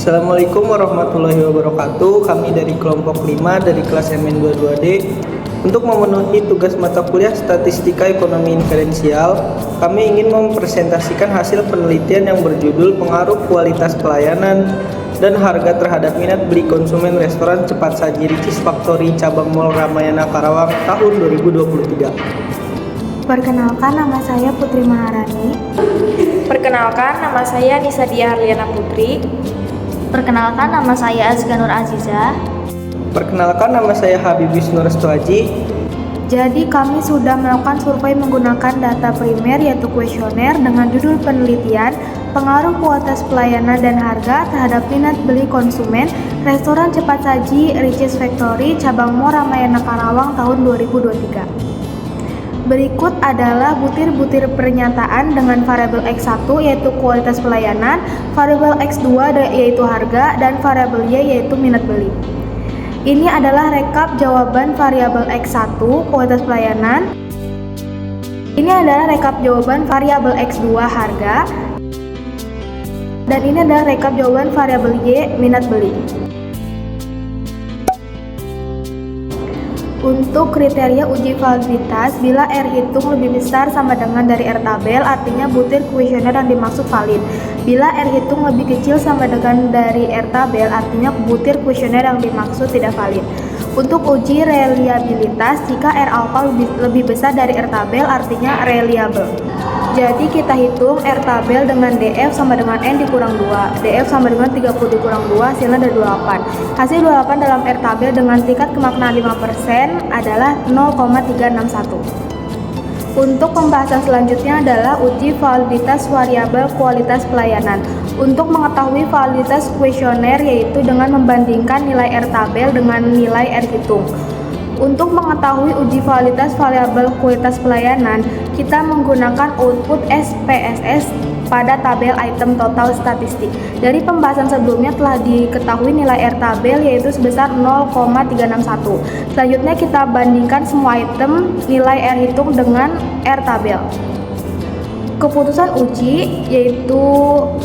Assalamualaikum warahmatullahi wabarakatuh. Kami dari kelompok 5 dari kelas MN22D untuk memenuhi tugas mata kuliah Statistika Ekonomi Inferensial. Kami ingin mempresentasikan hasil penelitian yang berjudul Pengaruh Kualitas Pelayanan dan Harga Terhadap Minat Beli Konsumen Restoran Cepat Saji Ricis Factory Cabang Mall Ramayana Karawang tahun 2023. Perkenalkan, nama saya Putri Maharani. Perkenalkan, nama saya Nisa Dia Harliana Putri. Perkenalkan, nama saya Azka Nur Aziza. Perkenalkan, nama saya Habibis Nur Restoaji. Jadi kami sudah melakukan survei menggunakan data primer yaitu kuesioner dengan judul penelitian Pengaruh Kualitas Pelayanan dan Harga Terhadap Minat Beli Konsumen Restoran Cepat Saji Ricis Factory Cabang Mall Ramayana Karawang tahun 2023. Berikut adalah butir-butir pernyataan dengan variabel X1 yaitu kualitas pelayanan, variabel X2 yaitu harga, dan variabel Y yaitu minat beli. Ini adalah rekap jawaban variabel X1 kualitas pelayanan. Ini adalah rekap jawaban variabel X2 harga. Dan ini adalah rekap jawaban variabel Y minat beli. Untuk kriteria uji validitas, bila R hitung lebih besar sama dengan dari R tabel, artinya butir kuesioner yang dimaksud valid. Bila R hitung lebih kecil sama dengan dari R tabel, artinya butir kuesioner yang dimaksud tidak valid. Untuk uji reliabilitas, jika R alpha lebih besar dari R tabel, artinya reliable. Jadi kita hitung R tabel dengan DF sama dengan N dikurang 2. DF sama dengan 30 dikurang 2, hasilnya ada 28. Hasil 28 dalam R tabel dengan tingkat kemaknaan 5% adalah 0,361. Untuk pembahasan selanjutnya adalah uji validitas variabel kualitas pelayanan. Untuk mengetahui validitas kuesioner yaitu dengan membandingkan nilai R tabel dengan nilai R hitung. Untuk mengetahui uji validitas variabel kualitas pelayanan, kita menggunakan output SPSS pada tabel item total statistik. Dari pembahasan sebelumnya telah diketahui nilai R tabel yaitu sebesar 0,361. Selanjutnya kita bandingkan semua item nilai R hitung dengan R tabel. Keputusan uji yaitu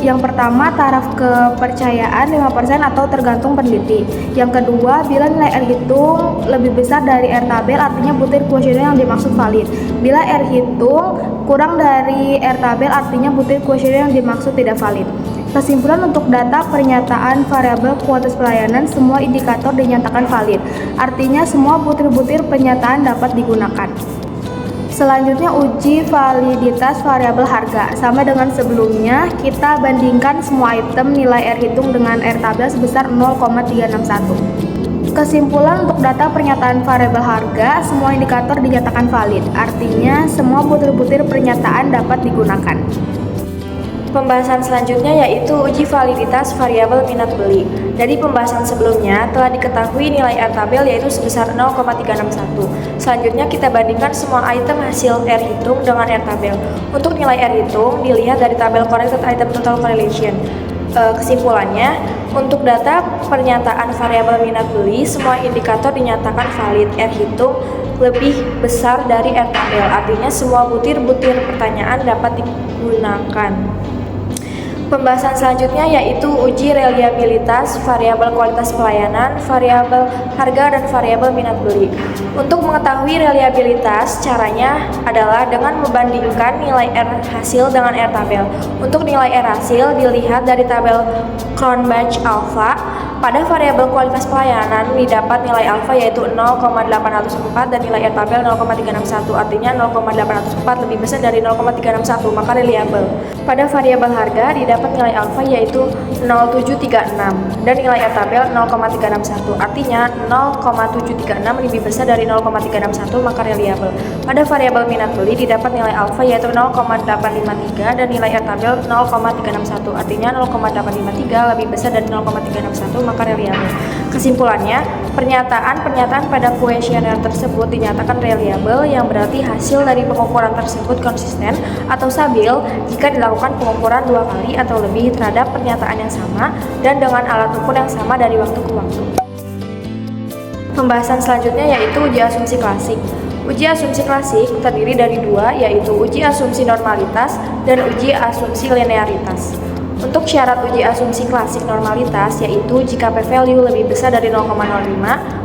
yang pertama taraf kepercayaan 5% atau tergantung peneliti. Yang kedua, bila nilai R hitung lebih besar dari R tabel artinya butir kuesioner yang dimaksud valid. Bila R hitung kurang dari R tabel artinya butir kuesioner yang dimaksud tidak valid. Kesimpulan untuk data pernyataan variabel kualitas pelayanan, semua indikator dinyatakan valid. Artinya semua butir-butir pernyataan dapat digunakan. Selanjutnya uji validitas variabel harga. Sama dengan sebelumnya, kita bandingkan semua item nilai R hitung dengan R tabel sebesar 0,361. Kesimpulan untuk data pernyataan variabel harga, semua indikator dinyatakan valid. Artinya semua butir-butir pernyataan dapat digunakan. Pembahasan selanjutnya yaitu uji validitas variabel minat beli. Dari pembahasan sebelumnya telah diketahui nilai R tabel yaitu sebesar 0,361. Selanjutnya kita bandingkan semua item hasil R hitung dengan R tabel. Untuk nilai R hitung dilihat dari tabel corrected item total correlation. Kesimpulannya, untuk data pernyataan variabel minat beli, semua indikator dinyatakan valid. R hitung lebih besar dari R tabel, artinya semua butir-butir pertanyaan dapat digunakan. Pembahasan selanjutnya yaitu uji reliabilitas variabel kualitas pelayanan, variabel harga, dan variabel minat beli. Untuk mengetahui reliabilitas, caranya adalah dengan membandingkan nilai R hasil dengan R tabel. Untuk nilai R hasil dilihat dari tabel Cronbach alpha. Pada variabel kualitas pelayanan didapat nilai alfa yaitu 0,804 dan nilai R tabel 0,361, artinya 0,804 lebih besar dari 0,361, maka reliable. Pada variabel harga didapat nilai alfa yaitu 0,736 dan nilai R tabel 0,361, artinya 0,736 lebih besar dari 0,361, maka reliable. Pada variabel minat beli didapat nilai alfa yaitu 0,853 dan nilai R tabel 0,361, artinya 0,853 lebih besar dari 0,361, maka reliable. Kesimpulannya, pernyataan pada kuesioner tersebut dinyatakan reliable, yang berarti hasil dari pengukuran tersebut konsisten atau stabil jika dilakukan pengukuran 2 kali atau lebih terhadap pernyataan yang sama dan dengan alat ukur yang sama dari waktu ke waktu. Pembahasan selanjutnya yaitu uji asumsi klasik. Uji asumsi klasik terdiri dari 2, yaitu uji asumsi normalitas dan uji asumsi linearitas. Untuk syarat uji asumsi klasik normalitas, yaitu jika p-value lebih besar dari 0,05,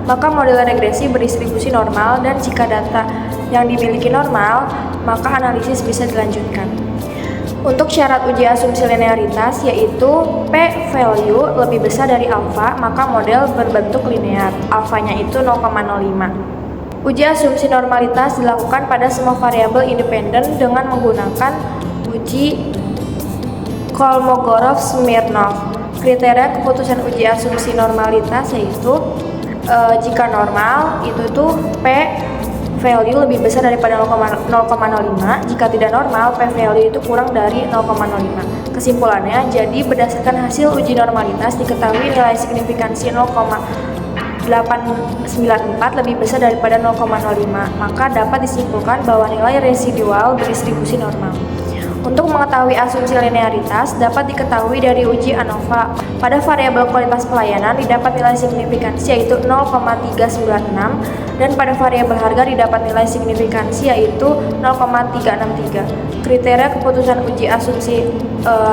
maka model regresi berdistribusi normal, dan jika data yang dimiliki normal, maka analisis bisa dilanjutkan. Untuk syarat uji asumsi linearitas, yaitu p-value lebih besar dari alfa, maka model berbentuk linear, alfanya itu 0,05. Uji asumsi normalitas dilakukan pada semua variabel independen dengan menggunakan uji Kolmogorov-Smirnov. Kriteria keputusan uji asumsi normalitas yaitu jika normal itu tuh p value lebih besar daripada 0,05, jika tidak normal p value itu kurang dari 0,05. Kesimpulannya, jadi berdasarkan hasil uji normalitas diketahui nilai signifikansi 0,894 lebih besar daripada 0,05, maka dapat disimpulkan bahwa nilai residual berdistribusi normal. Untuk mengetahui asumsi linearitas dapat diketahui dari uji ANOVA. Pada variabel kualitas pelayanan didapat nilai signifikansi yaitu 0,396 dan pada variabel harga didapat nilai signifikansi yaitu 0,363. Kriteria keputusan uji asumsi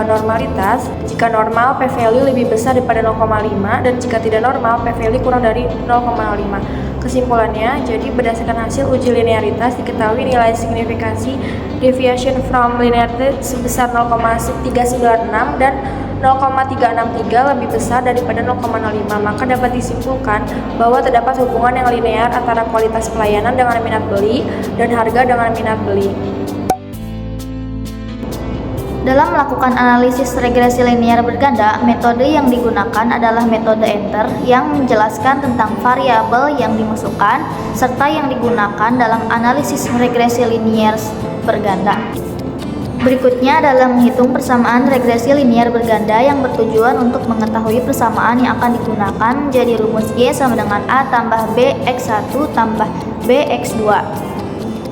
normalitas, jika normal p-value lebih besar daripada 0,5 dan jika tidak normal p-value kurang dari 0,05. Kesimpulannya, jadi berdasarkan hasil uji linearitas diketahui nilai signifikansi deviation from linearity sebesar 0,396 dan 0,363 lebih besar daripada 0,05, maka dapat disimpulkan bahwa terdapat hubungan yang linear antara kualitas pelayanan dengan minat beli dan harga dengan minat beli. Dalam melakukan analisis regresi linear berganda, metode yang digunakan adalah metode enter yang menjelaskan tentang variabel yang dimasukkan serta yang digunakan dalam analisis regresi linear berganda. Berikutnya adalah menghitung persamaan regresi linear berganda yang bertujuan untuk mengetahui persamaan yang akan digunakan menjadi rumus Y sama dengan A tambah B X1 tambah B X2.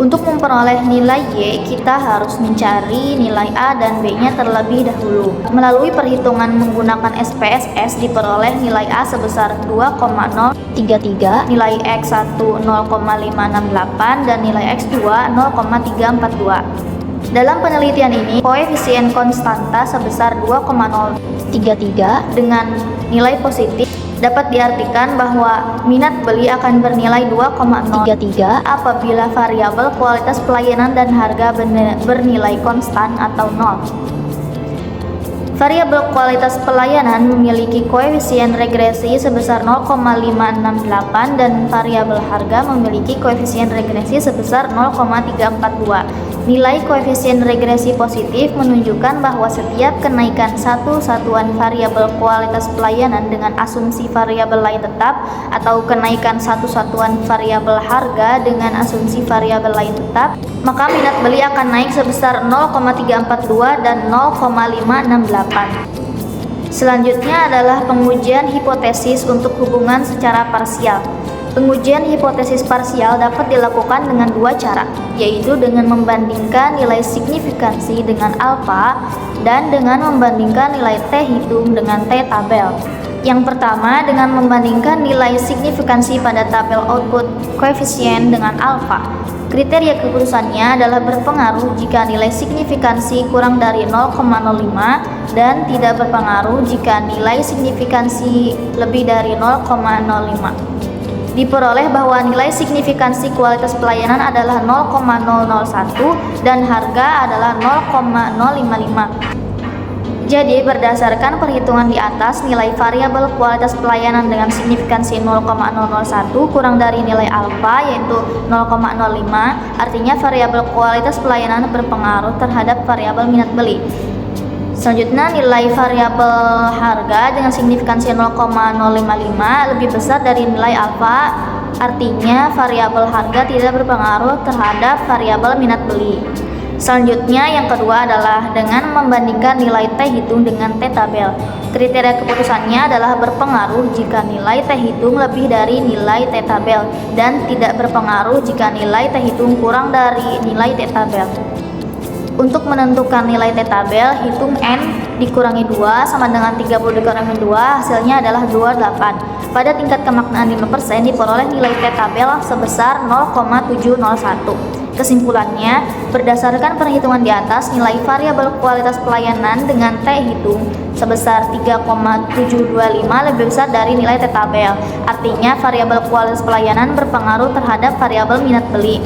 Untuk memperoleh nilai Y, kita harus mencari nilai A dan B-nya terlebih dahulu. Melalui perhitungan menggunakan SPSS diperoleh nilai A sebesar 2,033, nilai X1 0,568, dan nilai X2 0,342. Dalam penelitian ini, koefisien konstanta sebesar 2,033 dengan nilai positif dapat diartikan bahwa minat beli akan bernilai 2,033 apabila variabel kualitas pelayanan dan harga bernilai konstan atau 0. Variabel kualitas pelayanan memiliki koefisien regresi sebesar 0,568 dan variabel harga memiliki koefisien regresi sebesar 0,342. Nilai koefisien regresi positif menunjukkan bahwa setiap kenaikan satu satuan variabel kualitas pelayanan dengan asumsi variabel lain tetap atau kenaikan satu satuan variabel harga dengan asumsi variabel lain tetap, maka minat beli akan naik sebesar 0,342 dan 0,568. Selanjutnya adalah pengujian hipotesis untuk hubungan secara parsial. Pengujian hipotesis parsial dapat dilakukan dengan dua cara, yaitu dengan membandingkan nilai signifikansi dengan alfa dan dengan membandingkan nilai T hitung dengan T tabel. Yang pertama dengan membandingkan nilai signifikansi pada tabel output koefisien dengan alfa. Kriteria keputusannya adalah berpengaruh jika nilai signifikansi kurang dari 0,05 dan tidak berpengaruh jika nilai signifikansi lebih dari 0,05. Diperoleh bahwa nilai signifikansi kualitas pelayanan adalah 0,001 dan harga adalah 0,055. Jadi berdasarkan perhitungan di atas, nilai variabel kualitas pelayanan dengan signifikansi 0,001 kurang dari nilai alfa yaitu 0,05, artinya variabel kualitas pelayanan berpengaruh terhadap variabel minat beli. Selanjutnya nilai variabel harga dengan signifikansi 0,055 lebih besar dari nilai alfa, artinya variabel harga tidak berpengaruh terhadap variabel minat beli. Selanjutnya yang kedua adalah dengan membandingkan nilai T hitung dengan T tabel. Kriteria keputusannya adalah berpengaruh jika nilai T hitung lebih dari nilai T tabel dan tidak berpengaruh jika nilai T hitung kurang dari nilai T tabel. Untuk menentukan nilai T tabel, hitung N dikurangi 2 sama dengan 30 dikurangi 2, hasilnya adalah 28. pada tingkat kemaknaan 5% diperoleh nilai T tabel sebesar 0,701. Kesimpulannya, berdasarkan perhitungan di atas, nilai variabel kualitas pelayanan dengan T hitung sebesar 3,725 lebih besar dari nilai T tabel. Artinya, variabel kualitas pelayanan berpengaruh terhadap variabel minat beli.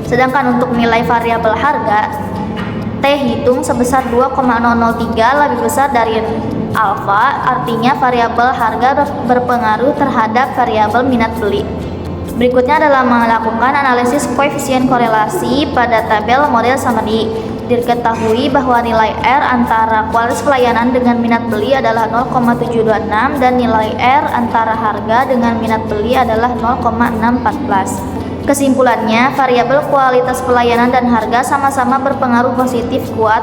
Sedangkan untuk nilai variabel harga, T hitung sebesar 2,003 lebih besar dari alfa, artinya variabel harga berpengaruh terhadap variabel minat beli. Berikutnya adalah melakukan analisis koefisien korelasi pada tabel model summary. Diketahui bahwa nilai R antara kualitas pelayanan dengan minat beli adalah 0,726 dan nilai R antara harga dengan minat beli adalah 0,614. Kesimpulannya, variabel kualitas pelayanan dan harga sama-sama berpengaruh positif kuat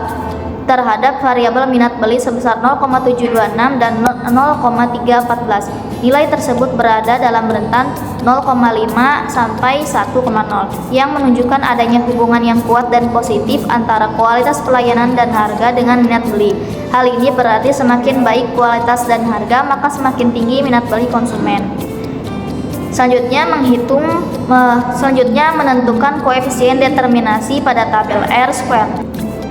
terhadap variabel minat beli sebesar 0,726 dan 0,314. Nilai tersebut berada dalam rentan 0,5 sampai 1,0 yang menunjukkan adanya hubungan yang kuat dan positif antara kualitas pelayanan dan harga dengan minat beli. Hal ini berarti semakin baik kualitas dan harga, maka semakin tinggi minat beli konsumen. Selanjutnya menentukan koefisien determinasi pada tabel R-square.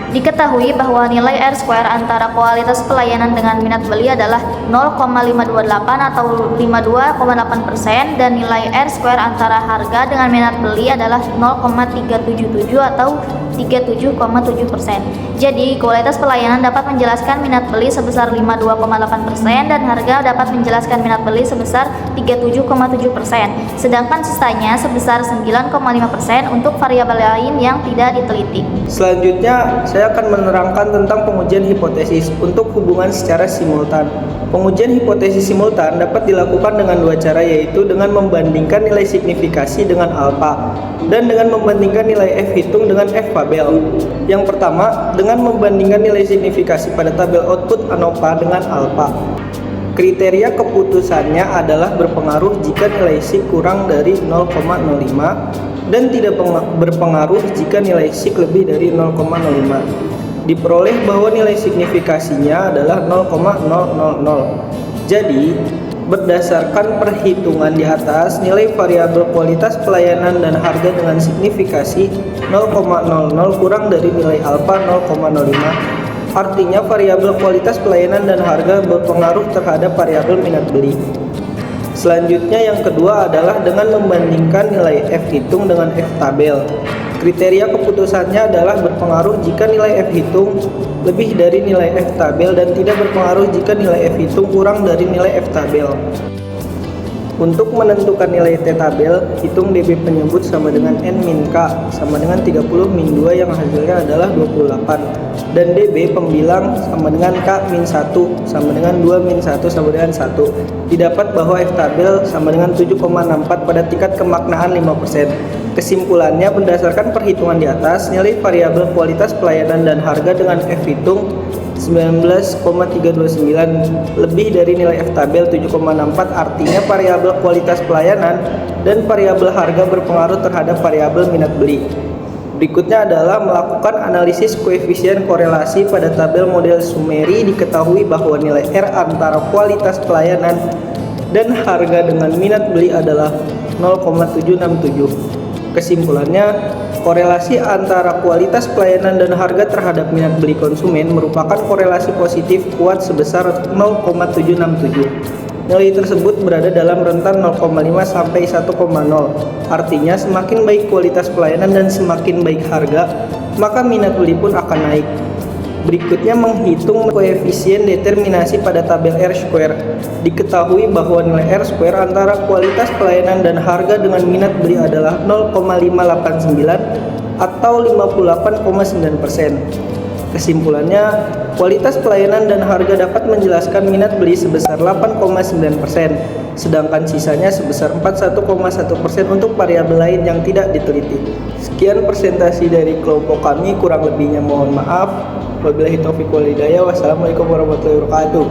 Diketahui bahwa nilai R-square antara kualitas pelayanan dengan minat beli adalah 0,528 atau 52,8% dan nilai R-square antara harga dengan minat beli adalah 0,377 atau 37,7%. Jadi, kualitas pelayanan dapat menjelaskan minat beli sebesar 52,8% dan harga dapat menjelaskan minat beli sebesar 37,7%. Sedangkan sisanya sebesar 9,5% untuk variabel lain yang tidak diteliti. Selanjutnya, saya akan menerangkan tentang pengujian hipotesis untuk hubungan secara simultan. Pengujian hipotesis simultan dapat dilakukan dengan dua cara, yaitu dengan membandingkan nilai signifikasi dengan alfa dan dengan membandingkan nilai F hitung dengan F tabel. Yang pertama, dengan membandingkan nilai signifikasi pada tabel output ANOVA dengan alfa. Kriteria keputusannya adalah berpengaruh jika nilai SIG kurang dari 0,05 dan tidak berpengaruh jika nilai SIG lebih dari 0,05. Diperoleh bahwa nilai signifikasinya adalah 0,000. Jadi, berdasarkan perhitungan di atas, nilai variabel kualitas pelayanan dan harga dengan signifikasi 0,00 kurang dari nilai alfa 0,05. Artinya variabel kualitas pelayanan dan harga berpengaruh terhadap variabel minat beli. Selanjutnya yang kedua adalah dengan membandingkan nilai F hitung dengan F tabel. Kriteria keputusannya adalah berpengaruh jika nilai F hitung lebih dari nilai F tabel dan tidak berpengaruh jika nilai F hitung kurang dari nilai F tabel. Untuk menentukan nilai T tabel, hitung DB penyebut sama dengan N min K sama dengan 30 min 2 yang hasilnya adalah 28 dan DB pembilang sama dengan K min 1 sama dengan 2 min 1 sama dengan 1. Didapat bahwa F tabel sama dengan 7,64 pada tingkat kemaknaan 5%. Kesimpulannya, berdasarkan perhitungan di atas, nilai variabel kualitas pelayanan dan harga dengan F hitung 19,329 lebih dari nilai F tabel 7,64, artinya variabel kualitas pelayanan dan variabel harga berpengaruh terhadap variabel minat beli. Berikutnya adalah melakukan analisis koefisien korelasi pada tabel model summary. Diketahui bahwa nilai R antara kualitas pelayanan dan harga dengan minat beli adalah 0,767. Kesimpulannya, korelasi antara kualitas pelayanan dan harga terhadap minat beli konsumen merupakan korelasi positif kuat sebesar 0,767. Nilai tersebut berada dalam rentan 0,5 sampai 1,0. Artinya semakin baik kualitas pelayanan dan semakin baik harga, maka minat beli pun akan naik. Berikutnya menghitung koefisien determinasi pada tabel R-square. Diketahui bahwa nilai R-square antara kualitas pelayanan dan harga dengan minat beli adalah 0,589 atau 58,9%. Kesimpulannya, kualitas pelayanan dan harga dapat menjelaskan minat beli sebesar 8,9%, sedangkan sisanya sebesar 41,1% untuk variabel lain yang tidak diteliti. Sekian presentasi dari kelompok kami, kurang lebihnya mohon maaf. Wabillahi taufiq wal hidayah. Wassalamualaikum warahmatullahi wabarakatuh.